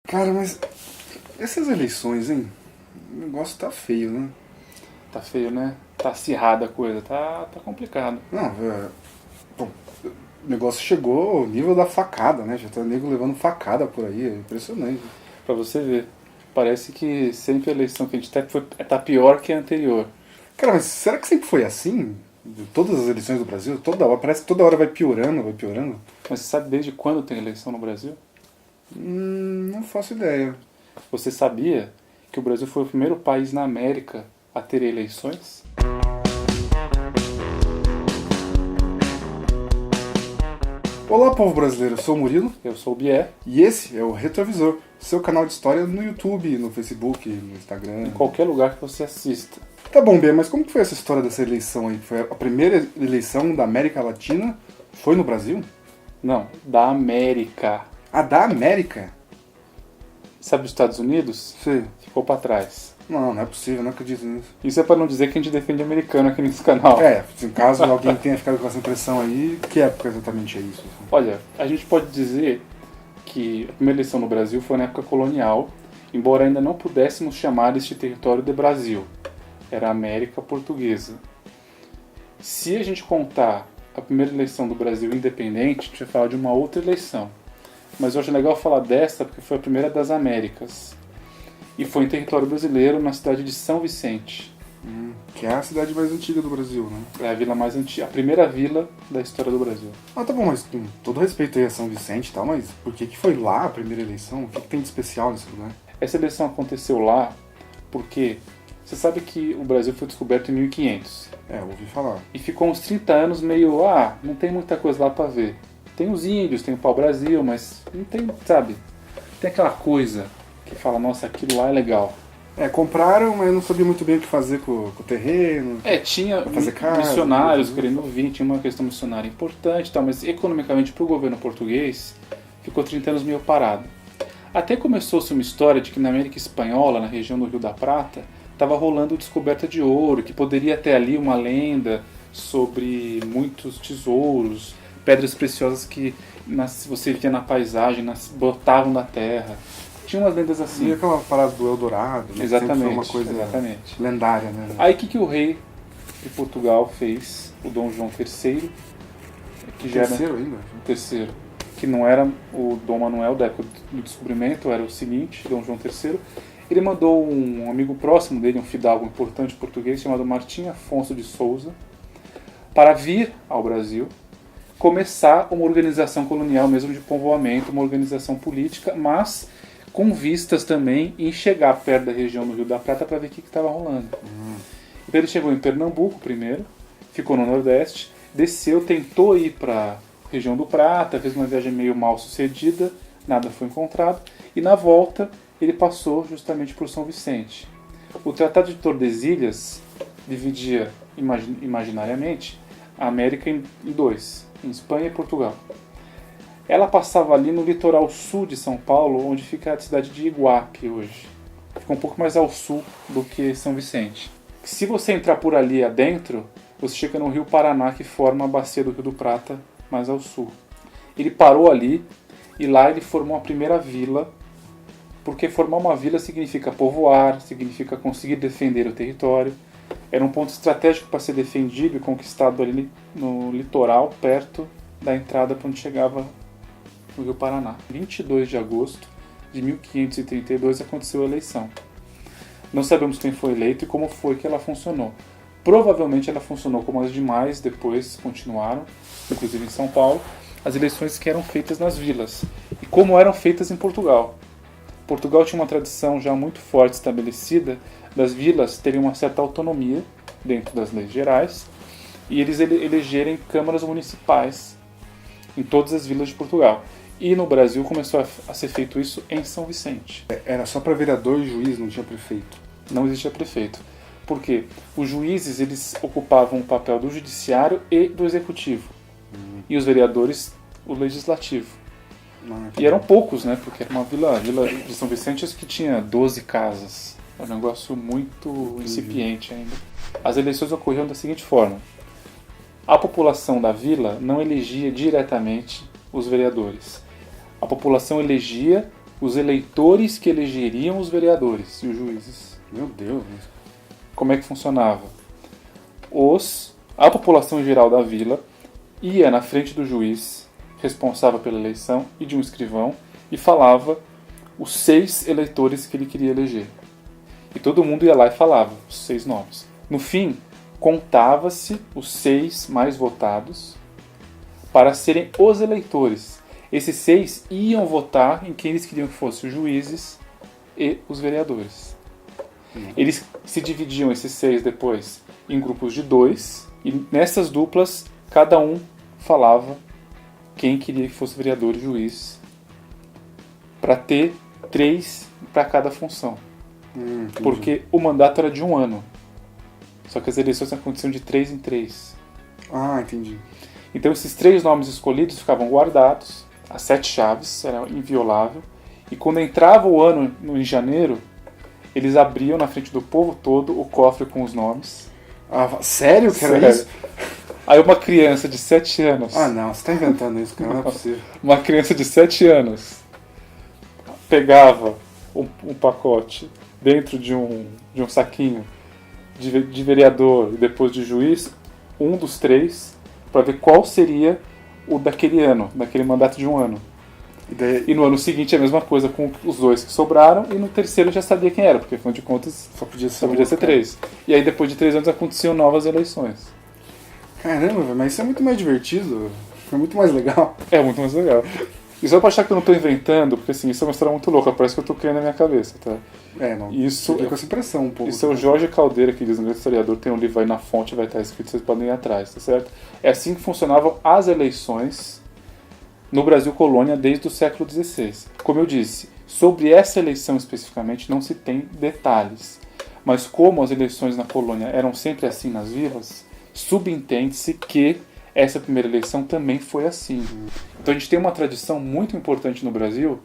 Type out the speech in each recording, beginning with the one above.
Cara, mas essas eleições, hein? O negócio tá feio, né? Tá feio, né? Tá acirrada a coisa, tá complicado. Não, pô, o negócio chegou ao nível da facada, né? Já tá nego levando facada por aí, é impressionante. Pra você ver. Parece que sempre a eleição que a gente tá pior que a anterior. Cara, mas será que sempre foi assim? De todas as eleições do Brasil? Toda hora, parece que toda hora vai piorando, vai piorando. Mas você sabe desde quando tem eleição no Brasil? Não faço ideia. Você sabia que o Brasil foi o primeiro país na América a ter eleições? Olá, povo brasileiro, eu sou o Murilo Eu sou o Bié. e esse é o Retrovisor, seu canal de história no YouTube, no Facebook, no Instagram. Em qualquer lugar que você assista. Tá bom, Bia, mas como que foi essa história dessa eleição aí? Foi a primeira eleição da América Latina? Foi no Brasil? Não, da América. A da América? Sabe os Estados Unidos? Sim. Ficou pra trás. Não é possível, não acredito nisso. Isso é pra não dizer que a gente defende americano aqui nesse canal. Se caso alguém tenha ficado com essa impressão aí, que época exatamente é isso? Olha, a gente pode dizer que a primeira eleição no Brasil foi na época colonial, embora ainda não pudéssemos chamar este território de Brasil. Era a América Portuguesa. Se a gente contar a primeira eleição do Brasil independente, a gente vai falar de uma outra eleição. Mas eu acho legal falar desta porque foi a primeira das Américas. E foi em território brasileiro, na cidade de São Vicente. Que é a cidade mais antiga do Brasil, né? É a vila mais antiga, a primeira vila da história do Brasil. Ah, tá bom, mas com todo respeito aí a São Vicente e tal, mas por que foi lá a primeira eleição? O que tem de especial nesse lugar? Essa eleição aconteceu lá porque você sabe que o Brasil foi descoberto em 1500. Ouvi falar. E ficou uns 30 anos meio, não tem muita coisa lá pra ver. Tem os índios, tem o pau-brasil, mas não tem, sabe? Tem aquela coisa que fala, nossa, aquilo lá é legal. Compraram, mas não sabia muito bem o que fazer com o terreno. Tinha fazer casa, missionários querendo vir, tinha uma questão missionária importante e tal, mas economicamente para o governo português ficou 30 anos meio parado. Até começou-se uma história de que na América Espanhola, na região do Rio da Prata, estava rolando descoberta de ouro, que poderia ter ali uma lenda sobre muitos tesouros, pedras preciosas que você via na paisagem, brotavam da terra. Tinha umas lendas assim. E aquela parada do Eldorado, né? Exatamente. Sempre foi uma coisa lendária, né? Aí o que o rei de Portugal fez? O Dom João III, que já Terceiro era ainda? o terceiro, que não era o Dom Manuel da época do descobrimento, era o seguinte, Dom João III. Ele mandou um amigo próximo dele, um fidalgo importante português, chamado Martim Afonso de Souza, para vir ao Brasil, começar uma organização colonial mesmo de povoamento, uma organização política, mas com vistas também em chegar perto da região do Rio da Prata para ver o que estava rolando. Então ele chegou em Pernambuco primeiro, ficou no Nordeste, desceu, tentou ir para a região do Prata, fez uma viagem meio mal sucedida, nada foi encontrado, e na volta ele passou justamente por São Vicente. O Tratado de Tordesilhas dividia imaginariamente a América em dois, em Espanha e Portugal. Ela passava ali no litoral sul de São Paulo, onde fica a cidade de Iguape hoje. Fica um pouco mais ao sul do que São Vicente. Se você entrar por ali adentro, você chega no Rio Paraná, que forma a bacia do Rio do Prata, mais ao sul. Ele parou ali e lá ele formou a primeira vila, porque formar uma vila significa povoar, significa conseguir defender o território. Era um ponto estratégico para ser defendido e conquistado ali no litoral, perto da entrada para onde chegava no Rio Paraná. 22 de agosto de 1532 aconteceu a eleição. Não sabemos quem foi eleito e como foi que ela funcionou. Provavelmente ela funcionou como as demais, depois continuaram, inclusive em São Paulo, as eleições que eram feitas nas vilas. E como eram feitas em Portugal. Portugal tinha uma tradição já muito forte estabelecida das vilas terem uma certa autonomia dentro das leis gerais e eles elegerem câmaras municipais em todas as vilas de Portugal. E no Brasil começou a ser feito isso em São Vicente. Era só para vereador e juiz, não tinha prefeito. Não existia prefeito. Por quê? Os juízes eles ocupavam o papel do judiciário e do executivo. E os vereadores, o legislativo. E eram poucos, né? Porque era uma vila de São Vicente que tinha 12 casas. Era um negócio muito incipiente ainda. As eleições ocorriam da seguinte forma. A população da vila não elegia diretamente os vereadores. A população elegia os eleitores que elegeriam os vereadores e os juízes. Meu Deus. Como é que funcionava? A população geral da vila ia na frente do juiz responsável pela eleição e de um escrivão e falava os 6 eleitores que ele queria eleger. E todo mundo ia lá e falava os 6 nomes. No fim, contava-se os 6 mais votados para serem os eleitores. Esses 6 iam votar em quem eles queriam que fossem os juízes e os vereadores. Eles se dividiam, esses 6 depois, em grupos de 2, e nessas duplas, cada um falava quem queria que fosse vereador e juiz, para ter 3 para cada função. Porque o mandato era de 1 ano. Só que as eleições aconteciam de 3 em 3. Ah, entendi. Então esses 3 nomes escolhidos ficavam guardados, as 7 chaves, era inviolável, e quando entrava o ano em janeiro, eles abriam na frente do povo todo o cofre com os nomes. Ah, sério que era Sério. isso? Aí uma criança de 7 anos... Ah, não, você tá inventando isso, cara, não é possível. Uma criança de 7 anos pegava um pacote dentro de um saquinho de vereador e depois de juiz, um dos 3, para ver qual seria o daquele ano, daquele mandato de 1 ano. E no ano seguinte a mesma coisa com os 2 que sobraram, e no terceiro já sabia quem era, porque afinal de contas Só podia ser 3. E aí depois de 3 anos aconteciam novas eleições. Caramba, velho, mas isso é muito mais divertido. É muito mais legal. É muito mais legal. E só pra achar que eu não tô inventando, porque assim, isso é uma história muito louca, parece que eu tô criando na minha cabeça, tá? Não. Isso fiquei com essa impressão um pouco. Isso é o Jorge Caldeira, que diz um grande historiador, tem um livro aí na fonte, vai estar escrito, vocês podem ir atrás, tá certo? É assim que funcionavam as eleições no Brasil colônia desde o século XVI. Como eu disse, sobre essa eleição especificamente não se tem detalhes, mas como as eleições na colônia eram sempre assim nas vilas, subentende-se que essa primeira eleição também foi assim. Então a gente tem uma tradição muito importante no Brasil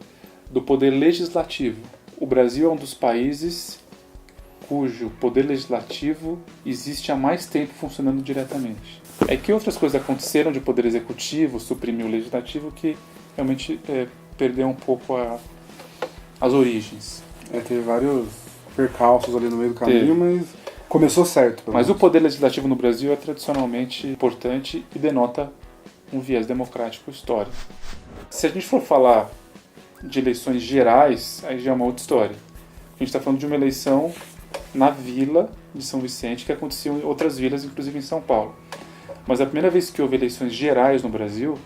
do poder legislativo. O Brasil é um dos países cujo poder legislativo existe há mais tempo funcionando diretamente. É que outras coisas aconteceram de poder executivo, suprimir o legislativo, que realmente perdeu um pouco as origens. Teve vários percalços ali no meio do caminho, mas começou certo. Mas o poder legislativo no Brasil é tradicionalmente importante e denota um viés democrático histórico. Se a gente for falar de eleições gerais, aí já é uma outra história. A gente está falando de uma eleição na vila de São Vicente, que acontecia em outras vilas, inclusive em São Paulo. Mas a primeira vez que houve eleições gerais no Brasil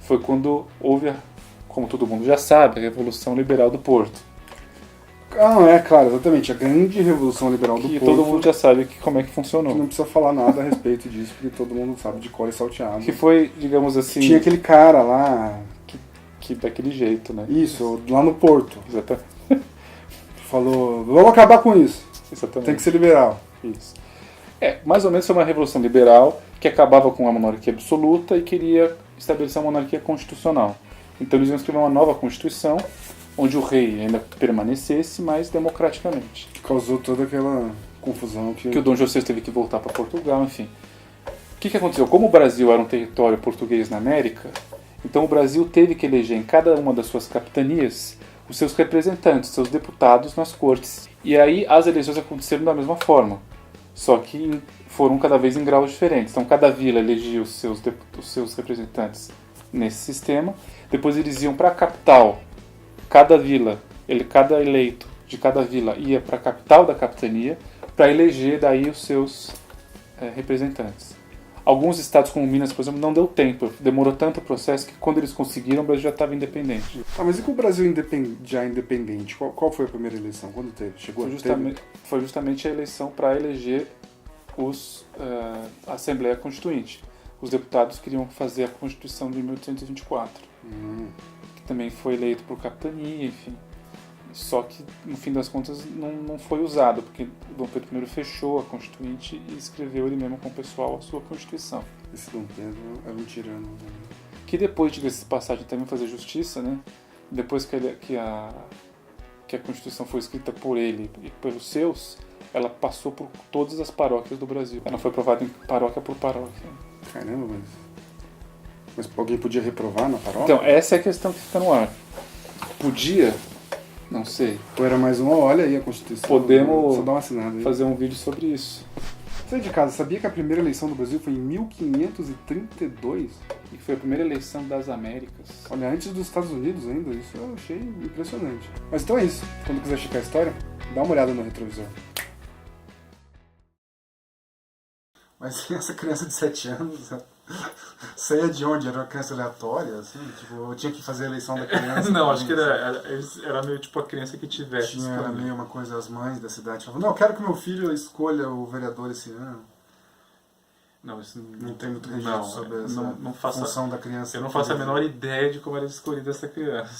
foi quando houve, como todo mundo já sabe, a Revolução Liberal do Porto. Claro, exatamente. A grande Revolução Liberal do Que Porto. todo mundo já sabe como é que funcionou. Não precisa falar nada a respeito disso, porque todo mundo sabe de cor e salteado. Que foi, digamos assim... Tinha aquele cara lá... Que daquele jeito, né? Isso, lá no Porto. Exatamente. Falou, vamos acabar com isso. Exatamente. Tem que ser liberal. Isso. Mais ou menos foi uma revolução liberal que acabava com a monarquia absoluta e queria estabelecer uma monarquia constitucional. Então eles iam escrever uma nova constituição, onde o rei ainda permanecesse, mas democraticamente. Causou toda aquela confusão que o Dom José teve que voltar para Portugal, enfim. O que aconteceu? Como o Brasil era um território português na América, então o Brasil teve que eleger em cada uma das suas capitanias os seus representantes, seus deputados nas cortes. E aí as eleições aconteceram da mesma forma, só que foram cada vez em graus diferentes. Então cada vila elegia os seus representantes nesse sistema, depois eles iam para a capital. Cada eleito de cada vila ia para a capital da capitania para eleger daí os seus representantes. Alguns estados como Minas, por exemplo, não deu tempo. Demorou tanto o processo que quando eles conseguiram, o Brasil já estava independente. Mas e com o Brasil já independente? Qual foi a primeira eleição? Quando teve? Foi justamente a eleição para eleger a Assembleia Constituinte. Os deputados queriam fazer a Constituição de 1824. Que também foi eleito por capitania, enfim. Só que, no fim das contas, não foi usado, porque o Dom Pedro I fechou a Constituinte e escreveu ele mesmo com o pessoal a sua Constituição. Esse Dom Pedro era um tirano. Que depois, diga-se de passagem, também fazer justiça, né? Depois que a Constituição foi escrita por ele e pelos seus, ela passou por todas as paróquias do Brasil. Ela foi aprovada em paróquia por paróquia. Caramba, mas alguém podia reprovar na paróquia? Então, essa é a questão que fica no ar. Podia, Não sei. Ou era mais uma, olha aí a Constituição. Podemos Só dá uma assinada aí. fazer um vídeo sobre isso. Sai de casa, sabia que a primeira eleição do Brasil foi em 1532? E foi a primeira eleição das Américas. Olha, antes dos Estados Unidos ainda, isso eu achei impressionante. Mas então é isso. Quando quiser checar a história, dá uma olhada no retrovisor. Mas essa criança de 7 anos, saía de onde? Era uma criança aleatória, assim? Tipo, eu tinha que fazer a eleição da criança? Não, acho que era meio tipo a criança que tivesse. Era meio uma coisa, as mães da cidade falavam, não, eu quero que meu filho escolha o vereador esse ano. Não, isso Não tem muito registro sobre essa não faço, função da criança. eu não faço a menor ideia de como era escolhida essa criança.